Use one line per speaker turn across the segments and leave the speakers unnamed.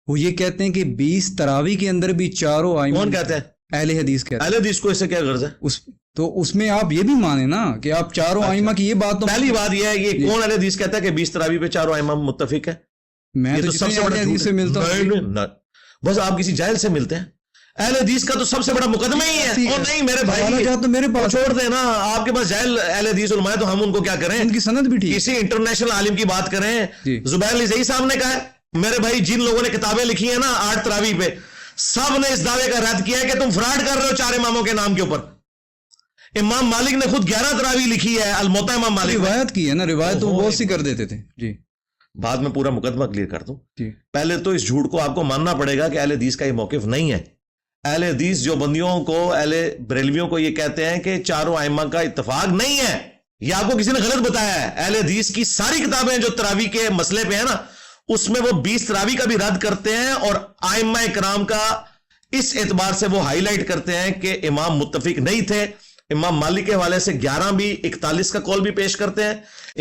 وہ یہ کہتے ہیں کہ 20 تراوی کے اندر بھی چاروں آئمہ.
کون کہتے ہیں؟
اہل حدیث کہتے ہیں.
اہل حدیث کو اس سے کیا غرض ہے؟
تو اس میں آپ یہ بھی مانیں نا کہ آپ چاروں آئمہ کی یہ بات تو
پہلی بات یہ ہے یہ کون اہل حدیث کہتا ہے کہ 20 تراوی پہ چاروں آئمہ متفق ہے؟
میں تو سب سے بڑا حدیث سے ملتا ہوں.
بس آپ کسی جاہل سے ملتے ہیں. اہل حدیث کا تو سب سے بڑا مقدمہ ہی ہے. اور نہیں میرے بھائی
تو میرے پاس
چھوڑ دیں نا, آپ کے پاس جاہل اہل حدیث علماء تو ہم ان کو کیا کریں؟
ان کی سند بھی ٹھیک.
کسی انٹرنیشنل عالم کی بات کریں, زبیر علی زئی صاحب نے کہا ہے میرے بھائی جن لوگوں نے کتابیں لکھی ہیں نا 8 تراوی پہ, سب نے اس دعوے کا رد کیا ہے کہ تم فراڈ کر رہے ہو 4 اماموں کے نام کے اوپر. امام مالک نے خود 11 تراوی لکھی ہے, الموطا امام مالک
روایت کی ہے نا, روایت تو بہت سی کر دیتے تھے. جی
بعد میں پورا مقدمہ کلیئر کر دوں. پہلے تو اس جھوٹ کو آپ کو ماننا پڑے گا کہ اہل حدیث کا یہ موقف نہیں ہے. اہل حدیث جو بندیوں کو, اہل بریلویوں کو یہ کہتے ہیں کہ چاروں ائمہ کا اتفاق نہیں ہے. یہ آپ کو کسی نے غلط بتایا ہے. اہل حدیث کی ساری کتابیں جو تراوی کے مسئلے پہ ہیں نا, اس میں وہ 20 تراوی کا بھی رد کرتے ہیں, اور ائمہ کرام کا اس اعتبار سے وہ ہائی لائٹ کرتے ہیں کہ امام متفق نہیں تھے. امام مالک کے حوالے سے 11 بھی 41 کا قول بھی پیش کرتے ہیں.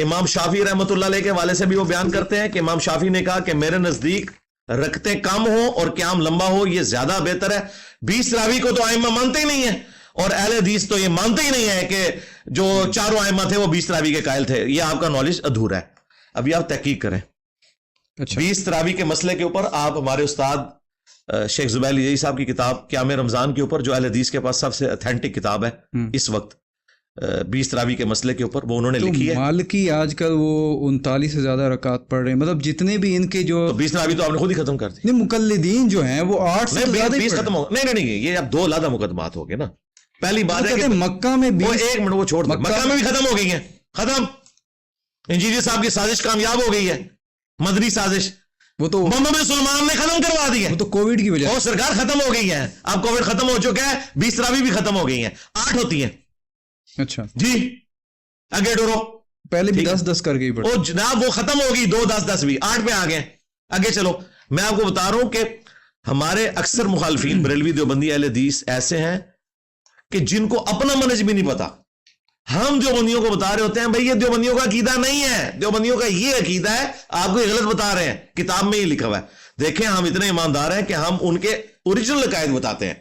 امام شافعی رحمۃ اللہ علیہ کے حوالے سے بھی وہ بیان کرتے ہیں کہ امام شافعی نے کہا کہ میرے نزدیک رکعتیں کم ہو اور قیام لمبا ہو یہ زیادہ بہتر ہے. 20 تراوی کو تو ائمہ مانتے ہی نہیں ہیں, اور اہل حدیث تو یہ مانتے ہی نہیں ہے کہ جو چاروں ائمہ تھے وہ 20 تراوی کے قائل تھے. یہ آپ کا نالج ادھورا ہے. ابھی آپ تحقیق کریں. 20 تراوی کے مسئلے کے اوپر آپ ہمارے استاد شیخ زبیر علی زئی صاحب کی کتاب قیام رمضان کے اوپر, جو اہل حدیث کے پاس سب سے اتھینٹک کتاب ہے اس وقت 20 تراوی کے مسئلے کے اوپر, وہ انہوں نے لکھی ہے.
مالکی آج کل وہ 39 سے زیادہ رکعات پڑھ رہے ہیں, مطلب جتنے بھی ان کے جو
20 تراوی تو آپ نے خود ہی ختم کر دی.
مقلدین جو ہیں وہ 8 سے زیادہ
20 ختم ہو. نہیں یہ اب 2 علیحدہ مقدمات ہو گئے نا. پہلی بات ہے کہ
مکہ میں 20
ایک منٹ وہ چھوڑ دیں, مکہ میں بھی ختم ہو گئی ہیں. ختم. انجینئر صاحب کی سازش کامیاب ہو گئی ہے, مدنی سازش. وہ تو محمد سلمان نے ختم کروا دی ہے.
وہ تو کووڈ کی وجہ سے.
اور سرکار ختم ہو گئی ہے. اب کووڈ ختم ہو چکا ہے, 20 تراوی بھی ختم ہو گئی ہیں. 8 ہوتی ہیں.
اچھا
جی آگے ڈورو.
پہلے بھی 10 کر گئی.
او جناب وہ ختم ہوگی 2 10 بھی 8 پہ آ گئے. آگے چلو. میں آپ کو بتا رہا ہوں کہ ہمارے اکثر مخالفین بریلوی دیوبندی اہل حدیث ایسے ہیں کہ جن کو اپنا منہج بھی نہیں پتا. ہم دیوبندیوں کو بتا رہے ہوتے ہیں بھئی یہ دیوبندیوں کا عقیدہ نہیں ہے, دیوبندیوں کا یہ عقیدہ ہے, آپ کو یہ غلط بتا رہے ہیں. کتاب میں ہی لکھا ہوا ہے. دیکھیں ہم اتنے ایماندار ہیں کہ ہم ان کے اوریجنل عقائد بتاتے ہیں.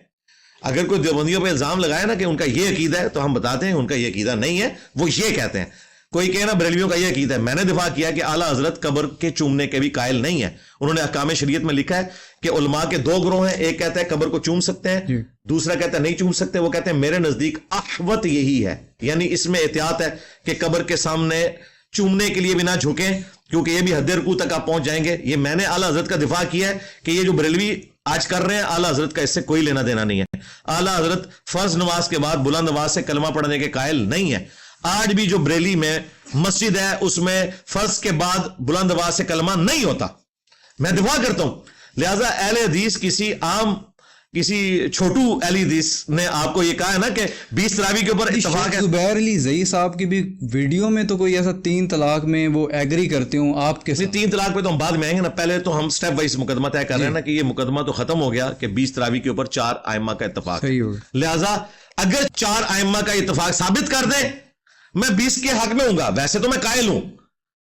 اگر کوئی دیوبندیوں پہ الزام لگائے نا کہ ان کا یہ عقیدہ ہے, تو ہم بتاتے ہیں ان کا یہ عقیدہ نہیں ہے, وہ یہ کہتے ہیں. کوئی کہے نا بریلویوں کا یہ عقیدہ ہے. میں نے دفاع کیا کہ اعلیٰ حضرت قبر کے چومنے کے بھی قائل نہیں ہے. انہوں نے احکام شریعت میں لکھا ہے کہ علماء کے 2 گروہ ہیں. ایک کہتا ہے قبر کو چوم سکتے ہیں, دوسرا کہتا ہے نہیں چوم سکتے. وہ کہتے ہیں میرے نزدیک احوط یہی ہے, یعنی اس میں احتیاط ہے کہ قبر کے سامنے چومنے کے لیے بھی نہ جھکیں, کیونکہ یہ بھی حد رکوع تک آپ پہنچ جائیں گے. یہ میں نے اعلیٰ حضرت کا دفاع کیا ہے کہ یہ جو بریلوی آج کر رہے ہیں اعلیٰ حضرت کا اس سے کوئی لینا دینا نہیں ہے. اعلیٰ حضرت فرض نماز کے بعد بلند آواز سے کلمہ پڑھنے کے قائل نہیں ہے. آج بھی جو بریلی میں مسجد ہے اس میں فرض کے بعد بلند آواز سے کلمہ نہیں ہوتا. میں دفاع کرتا ہوں. لہذا اہل حدیث کسی چھوٹو اہل حدیث نے آپ کو یہ کہا ہے نا کہ 20 تراوی کے اوپر اتفاق ہے.
زبیر علی زئی صاحب کی بھی ویڈیو میں تو کوئی ایسا 3 طلاق میں وہ ایگری کرتے ہوں آپ کے ساتھ.
3 طلاق پہ تو ہم بعد میں آئیں گے نا. پہلے تو ہم سٹیپ وائز مقدمہ طے کر رہے ہیں نا کہ یہ مقدمہ تو ختم ہو گیا کہ 20 تراوی کے اوپر 4 ائمہ کا اتفاق ہے. لہذا اگر 4 ائمہ کا اتفاق ثابت کر دیں, میں 20 کے حق میں ہوں گا. ویسے تو میں قائل ہوں,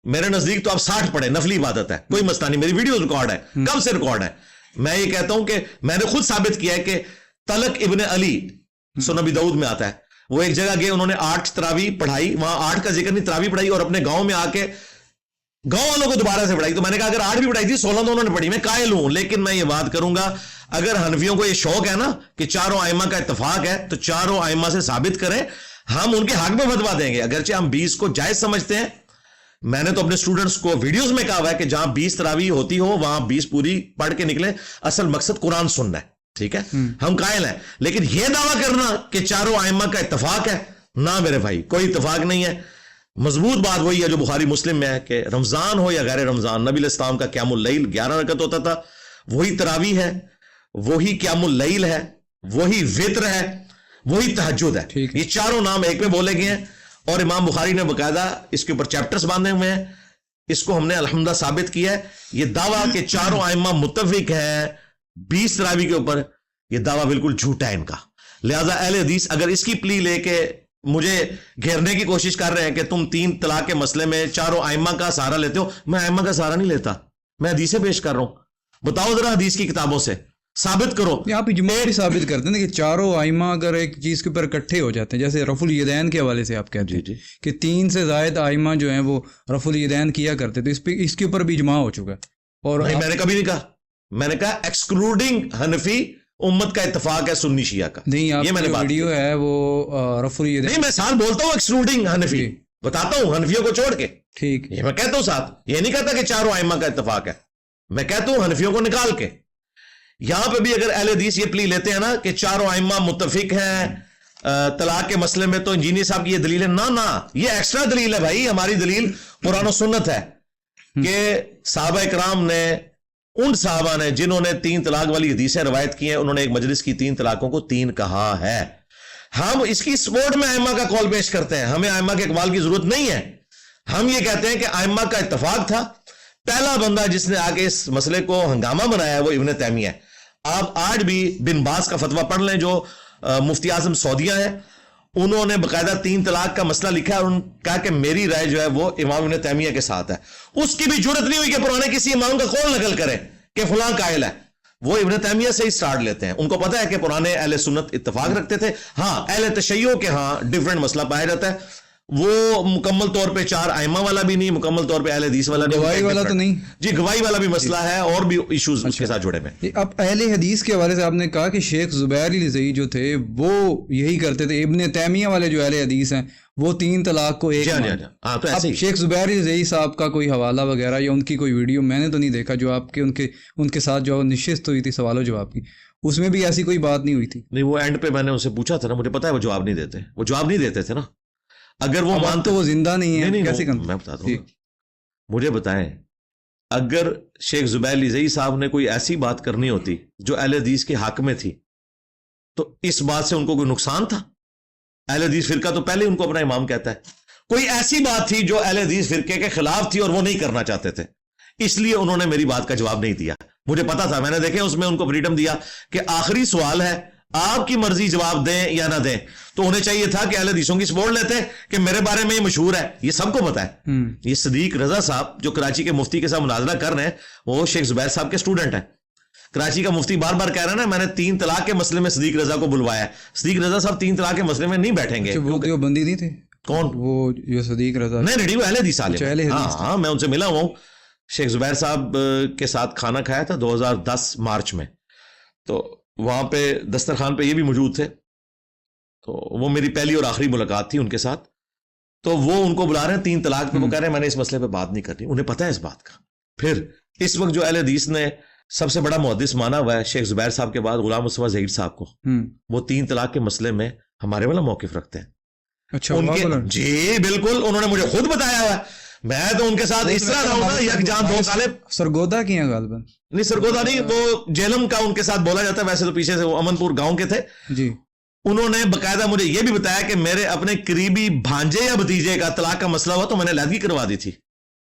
میرے نزدیک تو آپ 60 پڑھیں, نفلی عبادت ہے, کوئی مسئلہ نہیں. میری ویڈیو ریکارڈ ہے, کب سے ریکارڈ ہے. میں یہ کہتا ہوں کہ میں نے خود ثابت کیا ہے کہ طلق ابن علی سنن ابی داؤد میں آتا ہے, وہ ایک جگہ گئے, انہوں نے 8 تراوی پڑھائی, وہاں 8 کا ذکر نہیں, تراوی پڑھائی, اور اپنے گاؤں میں آ کے گاؤں والوں کو دوبارہ سے پڑھائی. تو میں نے کہا اگر 8 بھی پڑھائی تھی 16 تو انہوں نے پڑھی. میں قائل ہوں, لیکن میں یہ بات کروں گا اگر حنفیوں کو یہ شوق ہے نا کہ 4 ائمہ کا اتفاق ہے تو 4 ائمہ سے ثابت کریں, ہم ان کے حق میں فتویٰ دیں گے. اگرچہ ہم 20 کو جائز سمجھتے ہیں. میں نے تو اپنے سٹوڈنٹس کو ویڈیوز میں کہا ہوا ہے کہ جہاں 20 تراوی ہوتی ہو وہاں 20 پوری پڑھ کے نکلیں. اصل مقصد قرآن سننا ہے, ٹھیک ہے, ہم قائل ہیں. لیکن یہ دعویٰ کرنا کہ 4 ائمہ کا اتفاق ہے, نہ میرے بھائی, کوئی اتفاق نہیں ہے. مضبوط بات وہی ہے جو بخاری مسلم میں ہے کہ رمضان ہو یا غیر رمضان, نبی علیہ السلام کا قیام اللیل 11 رکعت ہوتا تھا. وہی تراوی ہے, وہی قیام اللیل ہے, وہی وتر ہے, وہی تہجد ہے. یہ 4 نام ایک میں بولے گئے ہیں, اور امام بخاری نے باقاعدہ اس کے اوپر چیپٹرز باندھے ہوئے ہیں. اس کو ہم نے الحمدہ ثابت کیا ہے. یہ دعویٰ کہ 4 ائمہ متفق ہیں 20 تراوی کے اوپر, یہ دعویٰ بالکل جھوٹا ہے ان کا. لہذا اہل حدیث اگر اس کی پلی لے کے مجھے گھیرنے کی کوشش کر رہے ہیں کہ تم 3 طلاق کے مسئلے میں 4 ائمہ کا سہارا لیتے ہو, میں ائمہ کا سہارا نہیں لیتا, میں حدیثیں پیش کر رہا ہوں. بتاؤ ذرا حدیث کی کتابوں سے ثابت کرو.
آپ اجماع بھی ثابت کرتے ہیں کہ چاروں ائمہ اگر ایک چیز کے اوپر اکٹھے ہو جاتے ہیں، جیسے رفع الیدین کے حوالے سے آپ کہتے ہیں کہ 3 سے زائد ائمہ جو ہیں وہ رفع الیدین کیا کرتے، تو اس کے اوپر بھی اجماع ہو چکا ہے. اور
نہیں، میں نے کبھی نہیں کہا، میں نے کہا ایکسکلوڈنگ حنفی امت کا اتفاق ہے سنی شیعہ کا.
نہیں، آپ
یہ میں نے
جو ویڈیو ہے وہ رفع الیدین،
نہیں، میں ساتھ بولتا ہوں ایکسکلوڈنگ حنفی، بتاتا ہوں حنفیوں کو چھوڑ کے.
ٹھیک،
یہ میں کہتا ہوں ساتھ، یہ نہیں کہتا کہ چاروں ائمہ کا اتفاق ہے، میں کہتا ہوں حنفیوں کو نکال کے. یہاں پہ بھی اگر اہل حدیث یہ پلی لیتے ہیں نا کہ چاروں ائمہ متفق ہیں طلاق کے مسئلے میں، تو انجینئر صاحب کی یہ دلیل ہے. نہ یہ ایکسٹرا دلیل ہے بھائی. ہماری دلیل قرآن و سنت ہے کہ صحابہ کرام نے، ان صحابہ نے جنہوں نے 3 طلاق والی حدیثیں روایت کی ہیں، انہوں نے ایک مجلس کی 3 طلاقوں کو 3 کہا ہے. ہم اس کی سپورٹ میں ائمہ کا قول پیش کرتے ہیں، ہمیں ائمہ کے اقوال کی ضرورت نہیں ہے. ہم یہ کہتے ہیں کہ ائمہ کا اتفاق تھا. پہلا بندہ جس نے آگے اس مسئلے کو ہنگامہ بنایا ہے وہ ابن تیمیہ ہے. آپ آج بھی بن باز کا فتویٰ پڑھ لیں جو مفتی اعظم سعودیہ ہیں، انہوں نے باقاعدہ 3 طلاق کا مسئلہ لکھا ہے اور انہوں نے کہا کہ میری رائے جو ہے وہ امام ابن تیمیہ کے ساتھ ہے. اس کی بھی جرت نہیں ہوئی کہ پرانے کسی امام کا قول نقل کرے کہ فلاں قائل ہے. وہ ابن تیمیہ سے ہی سٹارٹ لیتے ہیں. ان کو پتہ ہے کہ پرانے اہل سنت اتفاق رکھتے تھے. ہاں، اہل تشیع کے ہاں ڈیفرنٹ مسئلہ پایا جاتا ہے. وہ مکمل طور پہ 4 ائمہ والا بھی نہیں، مکمل طور پہ اہل حدیث والا نہیں،
گواہی والا تو نہیں.
جی، گواہی والا بھی مسئلہ ہے اور بھی ایشوز اس کے ساتھ جڑے ہوئے.
اب اہل حدیث کے حوالے سے آپ نے کہا کہ شیخ زبیر الرضی جو تھے وہ یہی کرتے تھے. ابن تیمیہ والے جو اہل حدیث ہیں وہ 3 طلاق کو ایک. اب شیخ زبیر الرضی صاحب کا کوئی حوالہ وغیرہ یا ان کی کوئی ویڈیو میں نے تو نہیں دیکھا جو آپ کے ان کے ساتھ جو نشست ہوئی تھی سوال و جواب کی، اس میں بھی ایسی کوئی بات نہیں ہوئی تھی.
نہیں، وہ اینڈ پہ میں نے ان سے پوچھا تھا نا، مجھے پتا ہے وہ جواب نہیں دیتے، وہ جواب نہیں دیتے تھے نا. اگر وہ مانتے،
وہ زندہ نہیں ہے، کیسے
میں بتاتا ہوں. مجھے بتائیں، اگر شیخ زبیر الرضی صاحب نے کوئی ایسی بات کرنی ہوتی جو اہل حدیث کے حق میں تھی، تو اس بات سے ان کو کوئی نقصان تھا؟ اہل حدیث فرقہ تو پہلے ان کو اپنا امام کہتا ہے. کوئی ایسی بات تھی جو اہل حدیث فرقے کے خلاف تھی اور وہ نہیں کرنا چاہتے تھے، اس لیے انہوں نے میری بات کا جواب نہیں دیا. مجھے پتا تھا، میں نے دیکھے اس میں ان کو فریڈم دیا کہ آخری سوال ہے، آپ کی مرضی جواب دیں یا نہ دیں. تو انہیں چاہیے تھا کہ اہل حدیثوں کی سپورٹ لیتے کہ میرے بارے میں یہ مشہور ہے، یہ سب کو پتا ہے. یہ صدیق رضا صاحب جو کراچی کے مفتی کے ساتھ مناظرہ کر رہے ہیں، وہ شیخ زبیر صاحب کے سٹوڈنٹ ہیں. کراچی کا مفتی بار بار کہہ رہا ہے نا، میں نے 3 طلاق کے مسئلے میں صدیق رضا کو بلوایا ہے. صدیق رضا صاحب 3 طلاق کے مسئلے میں نہیں بیٹھیں گے.
وہ بندی نہیں تھے.
کون؟
وہ جو صدیق رضا.
نہیں، وہ اہل حدیث عالم. ہاں، میں ان سے ملا ہوں. شیخ زبیر صاحب کے ساتھ کھانا کھایا تھا 2010 مارچ میں، تو وہاں پہ دسترخوان پہ یہ بھی موجود تھے. تو وہ میری پہلی اور آخری ملاقات تھی ان کے ساتھ. تو وہ ان کو بلا رہے ہیں 3 طلاق پہ، وہ کہہ رہے ہیں میں نے اس مسئلے پہ بات نہیں کرنی. انہیں پتہ ہے اس بات کا. پھر اس وقت جو اہل حدیث نے سب سے بڑا محدث مانا ہوا ہے شیخ زبیر صاحب کے بعد غلام مصطفیٰ ظہیر صاحب کو، وہ 3 طلاق کے مسئلے میں ہمارے والا موقف رکھتے ہیں.
اچھا،
جی بالکل، انہوں نے مجھے خود بتایا ہوا ہے. میں تو ان کے ساتھ اس طرح رہا ہوں نا، یک جان 2 سالے.
سرگودا کی ہیں غالباً؟
نہیں، سرگودا نہیں، وہ جیلم کا ان کے ساتھ بولا جاتا ہے. ویسے تو پیچھے سے وہ امن پور گاؤں کے تھے.
جی،
انہوں نے باقاعدہ مجھے یہ بھی بتایا کہ میرے اپنے قریبی بھانجے یا بھتیجے کا طلاق کا مسئلہ ہوا تو میں نے علیحدگی کروا دی تھی.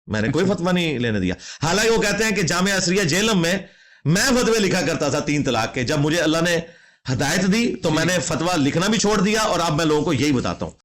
میں نے کوئی فتویٰ نہیں لینے دیا. حالانکہ وہ کہتے ہیں کہ جامعہ عصریہ جیلم میں میں فتوے لکھا کرتا تھا 3 طلاق کے. جب مجھے اللہ نے ہدایت دی تو میں نے فتویٰ لکھنا بھی چھوڑ دیا، اور اب میں لوگوں کو یہی بتاتا ہوں.